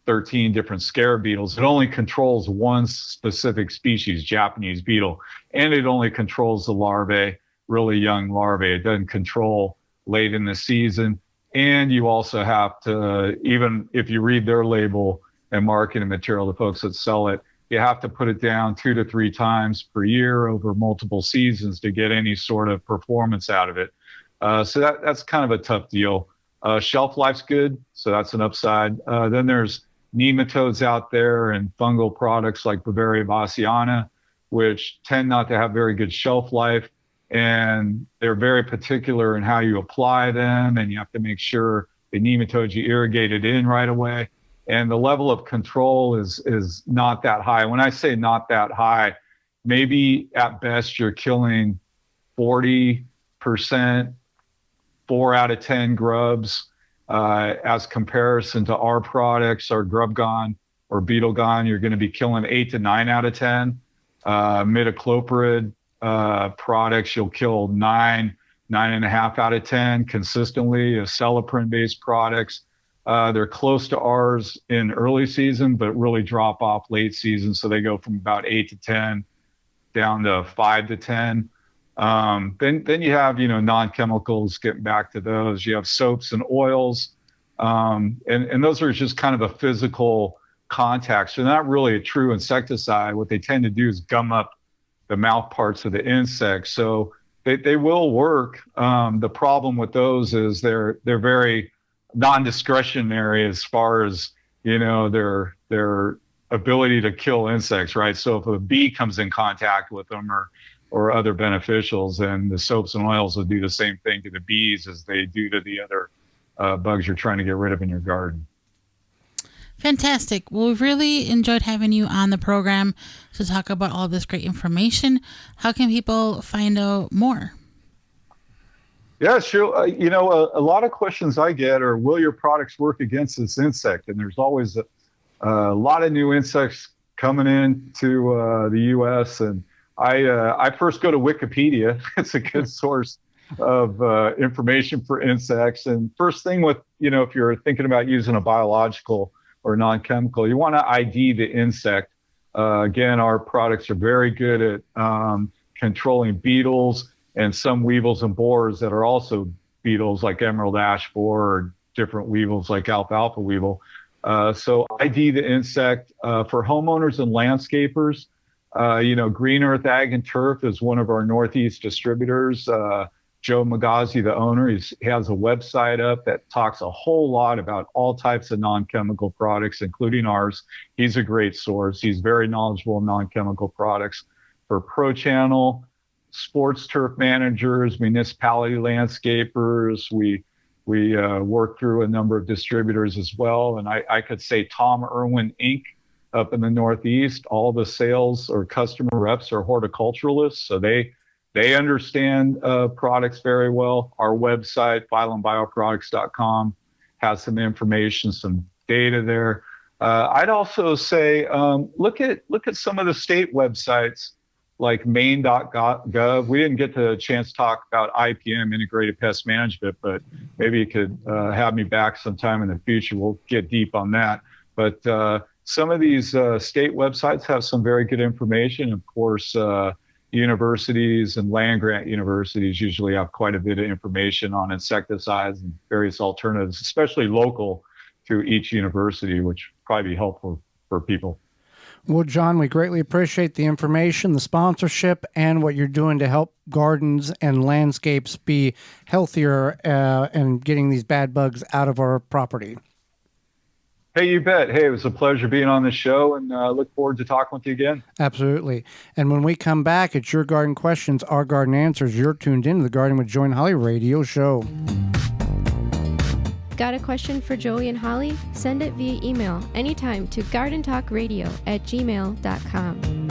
13 different scarab beetles. It only controls one specific species, Japanese beetle, and it only controls the larvae, really young larvae. It doesn't control late in the season. And you also have to, even if you read their label and marketing material, the folks that sell it, you have to put it down 2 to 3 times per year over multiple seasons to get any sort of performance out of it. So that's kind of a tough deal. Shelf life's good, so that's an upside. Then there's nematodes out there and fungal products like Bavaria bassiana, which tend not to have very good shelf life, and they're very particular in how you apply them, and you have to make sure the nematodes you irrigate it in right away. And the level of control is not that high. When I say not that high, maybe at best you're killing 40%, 4 out of 10 grubs, as comparison to our products, our Grub Gone or Beetle Gone, you're going to be killing 8 to 9 out of 10. Midacloprid products, you'll kill 9.5 out of 10 consistently. Acelepryn-based products, they're close to ours in early season, but really drop off late season. So they go from about 8 to 10 down to 5 to 10. Then you have, non-chemicals, getting back to those. You have soaps and oils. And those are just kind of a physical contact. So they're not really a true insecticide. What they tend to do is gum up the mouth parts of the insect. So they will work. The problem with those is they're very non-discretionary as far as, their ability to kill insects, right? So if a bee comes in contact with them or other beneficials, and the soaps and oils will do the same thing to the bees as they do to the other bugs you're trying to get rid of in your garden. Fantastic. Well, we've really enjoyed having you on the program to talk about all this great information. How can people find out more? Yeah, sure. A lot of questions I get are, will your products work against this insect? And there's always a lot of new insects coming into the U.S. And I first go to Wikipedia. It's a good source of information for insects. And first thing with, if you're thinking about using a biological or non-chemical, you want to ID the insect. Again, our products are very good at controlling beetles and some weevils and borers that are also beetles, like emerald ash borer, or different weevils like alfalfa weevil. So ID the insect. For homeowners and landscapers, Green Earth Ag and Turf is one of our Northeast distributors. Joe Magazi, the owner, he has a website up that talks a whole lot about all types of non-chemical products, including ours. He's a great source. He's very knowledgeable in non-chemical products. For Pro Channel, sports turf managers, municipality landscapers, we work through a number of distributors as well. And I could say Tom Irwin Inc. up in the Northeast. All the sales or customer reps are horticulturalists, so they understand products very well. Our website, PhylomBioProducts.com, has some information, some data there. I'd also say look at some of the state websites like Maine.gov. We didn't get the chance to talk about IPM, Integrated Pest Management, but maybe you could have me back sometime in the future. We'll get deep on that. But some of these state websites have some very good information. Of course, universities and land-grant universities usually have quite a bit of information on insecticides and various alternatives, especially local to each university, which would probably be helpful for people. Well, John, we greatly appreciate the information, the sponsorship, and what you're doing to help gardens and landscapes be healthier and getting these bad bugs out of our property. Hey, you bet. Hey, it was a pleasure being on the show, and look forward to talking with you again. Absolutely. And when we come back, it's Your Garden Questions, Our Garden Answers. You're tuned in to the Garden with Joey and Holly radio show. Got a question for Joey and Holly? Send it via email anytime to gardentalkradio@gmail.com.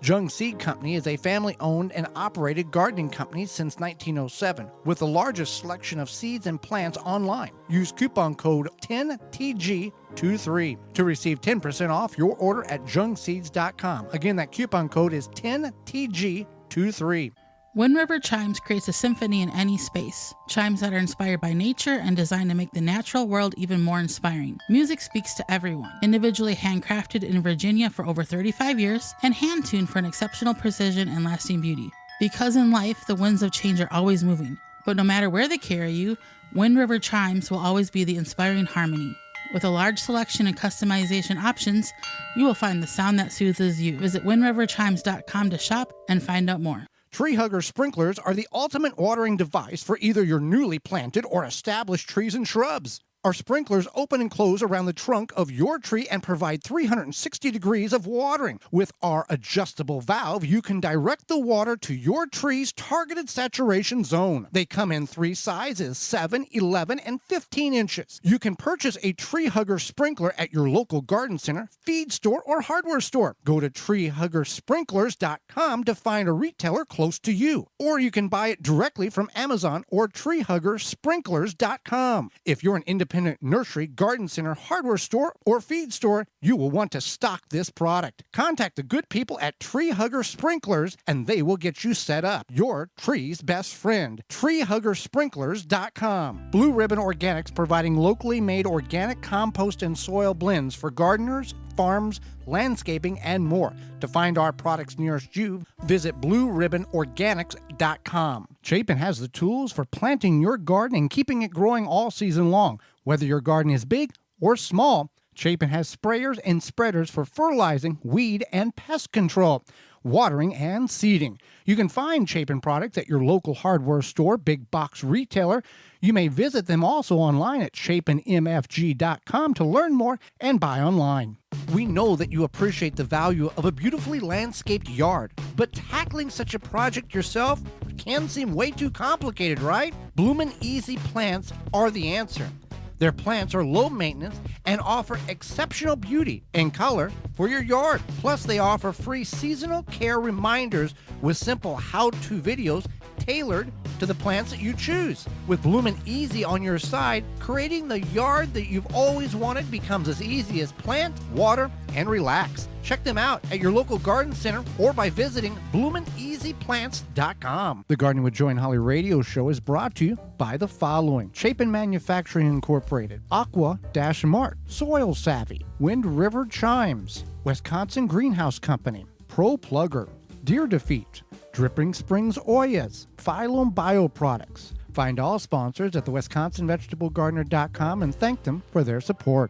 Jung Seed Company is a family-owned and operated gardening company since 1907, with the largest selection of seeds and plants online. Use coupon code 10TG23 to receive 10% off your order at jungseeds.com. Again, that coupon code is 10TG23. Wind River Chimes creates a symphony in any space. Chimes that are inspired by nature and designed to make the natural world even more inspiring. Music speaks to everyone. Individually handcrafted in Virginia for over 35 years and hand-tuned for an exceptional precision and lasting beauty. Because in life, the winds of change are always moving. But no matter where they carry you, Wind River Chimes will always be the inspiring harmony. With a large selection and customization options, you will find the sound that soothes you. Visit windriverchimes.com to shop and find out more. Tree Hugger sprinklers are the ultimate watering device for either your newly planted or established trees and shrubs. Our sprinklers open and close around the trunk of your tree and provide 360 degrees of watering. With our adjustable valve, you can direct the water to your tree's targeted saturation zone. They come in 3 sizes, 7, 11, and 15 inches. You can purchase a Tree Hugger sprinkler at your local garden center, feed store, or hardware store. Go to treehuggersprinklers.com to find a retailer close to you. Or you can buy it directly from Amazon or treehuggersprinklers.com. If you're an independent nursery, garden center, hardware store, or feed store, you will want to stock this product. Contact the good people at Tree Hugger Sprinklers and they will get you set up. Your tree's best friend. treehuggersprinklers.com. Blue Ribbon Organics, providing locally made organic compost and soil blends for gardeners, farms, landscaping, and more. To find our products nearest you, visit blueribbonorganics.com. Chapin has the tools for planting your garden and keeping it growing all season long. Whether your garden is big or small, Chapin has sprayers and spreaders for fertilizing, weed, and pest control, watering, and seeding. You can find Chapin products at your local hardware store, big box retailer. You may visit them also online at chapinmfg.com to learn more and buy online. We know that you appreciate the value of a beautifully landscaped yard, but tackling such a project yourself can seem way too complicated, right? Bloomin' Easy plants are the answer. Their plants are low maintenance and offer exceptional beauty and color for your yard. Plus, they offer free seasonal care reminders with simple how-to videos tailored to the plants that you choose. With Bloomin' Easy on your side, creating the yard that you've always wanted becomes as easy as plant, water, and relax. Check them out at your local garden center or by visiting bloomineasyplants.com. The Gardening with Joy and Holly radio show is brought to you by the following: Chapin Manufacturing Incorporated, Aqua-Mart, Soil Savvy, Wind River Chimes, Wisconsin Greenhouse Company, Pro Plugger, Deer Defeat, Dripping Springs Oyas, Phollyom Bioproducts. Find all sponsors at the WisconsinVegetableGardener.com and thank them for their support.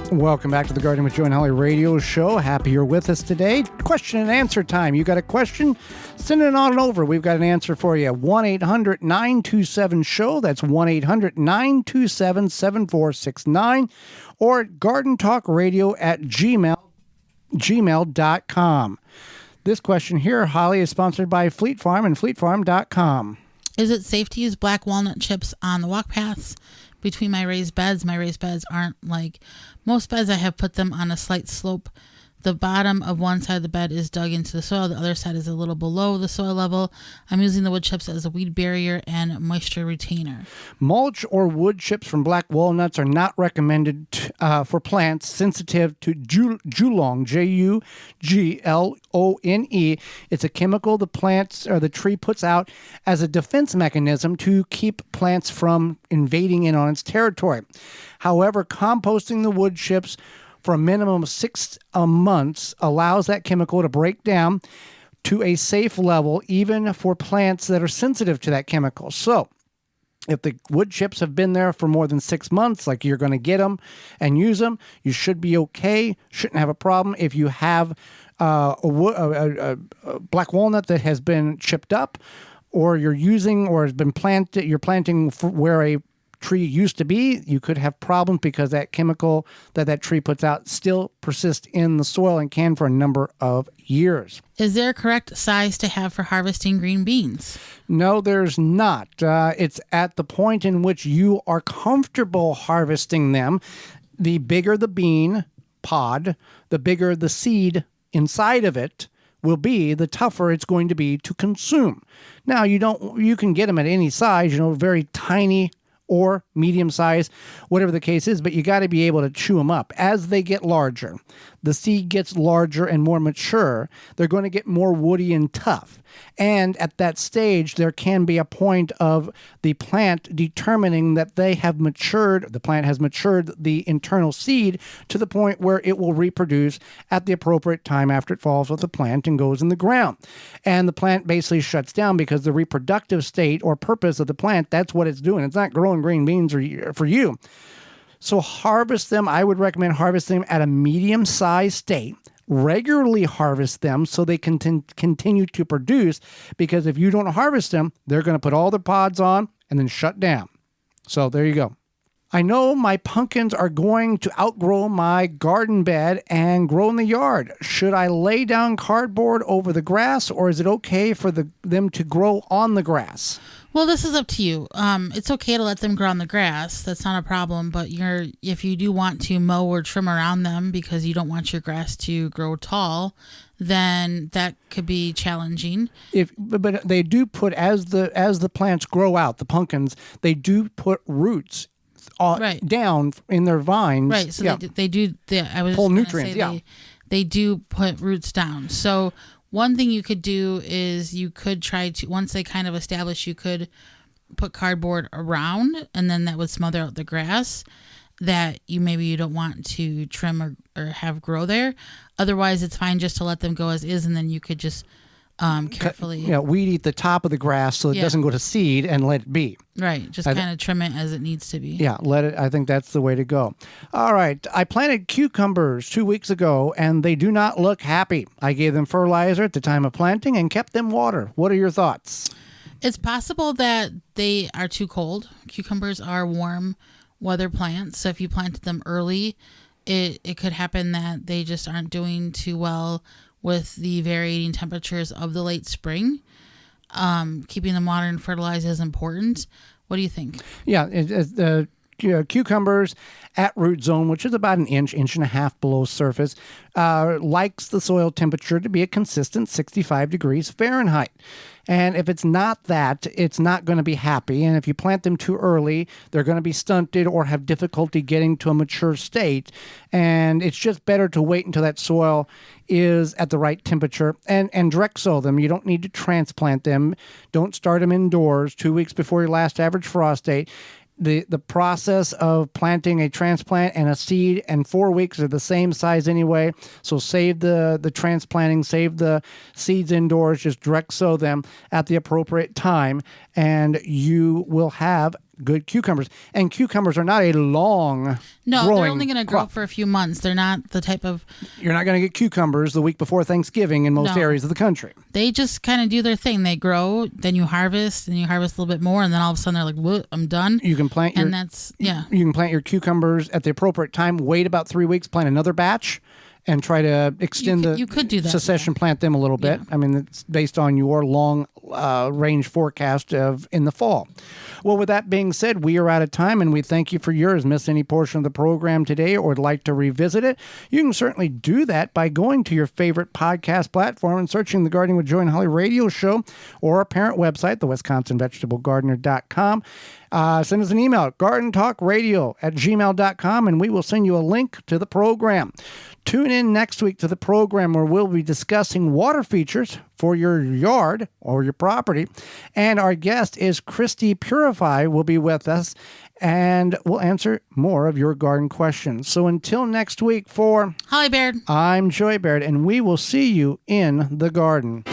Welcome back to the Gardening with Joey and Holly radio show. Happy you're with us today. Question and answer time. You got a question? Send it on over. We've got an answer for you. 1-800-927-SHOW. That's 1-800-927-7469. Or gardentalkradio@gmail.com. This question here, Holly, is sponsored by Fleet Farm and fleetfarm.com. Is it safe to use black walnut chips on the walk paths between my raised beds? My raised beds aren't like most beds. I have put them on a slight slope. The bottom of one side of the bed is dug into the soil. The other side is a little below the soil level. I'm using the wood chips as a weed barrier and moisture retainer. Mulch or wood chips from black walnuts are not recommended for plants sensitive to Julong, Juglone. It's a chemical the plants or the tree puts out as a defense mechanism to keep plants from invading in on its territory. However, composting the wood chips for a minimum of 6 months allows that chemical to break down to a safe level, even for plants that are sensitive to that chemical. So if the wood chips have been there for more than 6 months, like you're going to get them and use them, you should be okay. Shouldn't have a problem. If you have a black walnut that has been chipped up, or you're using or has been planted, you're planting where a tree used to be, you could have problems because that chemical that tree puts out still persists in the soil and can for a number of years. Is there a correct size to have for harvesting green beans? No, there's not. It's at the point in which you are comfortable harvesting them. The bigger the bean pod, the bigger the seed inside of it will be, the tougher it's going to be to consume. Now, you can get them at any size, very tiny or medium size, whatever the case is, but you got to be able to chew them up. As they get larger, the seed gets larger and more mature, they're going to get more woody and tough. And at that stage, there can be a point of the plant determining that they have matured, the plant has matured the internal seed to the point where it will reproduce at the appropriate time after it falls off the plant and goes in the ground. And the plant basically shuts down because the reproductive state or purpose of the plant, that's what it's doing. It's not growing green beans for you. So harvest them. I would recommend harvesting them at a medium-sized state. Regularly harvest them so they can continue to produce, because if you don't harvest them, they're going to put all their pods on and then shut down. So there you go. I know my pumpkins are going to outgrow my garden bed and grow in the yard. Should I lay down cardboard over the grass, or is it okay for them to grow on the grass? Well, this is up to you. It's okay to let them grow on the grass. That's not a problem. But if you do want to mow or trim around them because you don't want your grass to grow tall, then that could be challenging. But they do put, as the plants grow out, the pumpkins, they do put roots down in their vines. Right. So they do. I was pull nutrients. They do put roots down. So one thing you could do is you could try to, once they kind of establish, you could put cardboard around, and then that would smother out the grass that you don't want to trim or have grow there. Otherwise, it's fine just to let them go as is, and then you could just carefully weed eat the top of the grass so it doesn't go to seed, and let it be. Right, just kind of trim it as it needs to be. Yeah, let it. I think that's the way to go. All right, I planted cucumbers 2 weeks ago, and they do not look happy. I gave them fertilizer at the time of planting and kept them water. What are your thoughts? It's possible that they are too cold. Cucumbers are warm weather plants, so if you planted them early, it could happen that they just aren't doing too well with the varying temperatures of the late spring. Keeping them watered and fertilized is important. What do you think? Yeah, cucumbers at root zone, which is about an inch and a half below surface, likes the soil temperature to be a consistent 65 degrees Fahrenheit. And if it's not that, it's not going to be happy. And if you plant them too early, they're going to be stunted or have difficulty getting to a mature state. And it's just better to wait until that soil is at the right temperature and direct sow them. You don't need to transplant them. Don't start them indoors 2 weeks before your last average frost date. The process of planting a transplant and a seed and 4 weeks are the same size anyway. So save the transplanting, save the seeds indoors, just direct sow them at the appropriate time, and you will have good cucumbers. And cucumbers are not a long No, growing they're only going to grow crop. for a few months. They're not the type of... You're not going to get cucumbers the week before Thanksgiving in most areas of the country. They just kind of do their thing. They grow, then you harvest, and you harvest a little bit more, and then all of a sudden they're like, "Whoa, I'm done." You can plant your, You can plant your cucumbers at the appropriate time. Wait about 3 weeks, plant another batch, and try to extend you could do that, succession plant them a little bit. I mean, it's based on your long range forecast in the fall. Well, with that being said, we are out of time, and we thank you for yours. Missed any portion of the program today or would like to revisit it, you can certainly do that by going to your favorite podcast platform and searching the Gardening with Joy and Holly radio show or our parent website, the WisconsinVegetableGardener.com. Send us an email, gardentalkradio@gmail.com, and we will send you a link to the program. Tune in next week to the program where we'll be discussing water features for your yard or your property. And our guest is Christy Purify will be with us, and we'll answer more of your garden questions. So until next week, for Holly Baird, I'm Joy Baird, and we will see you in the garden.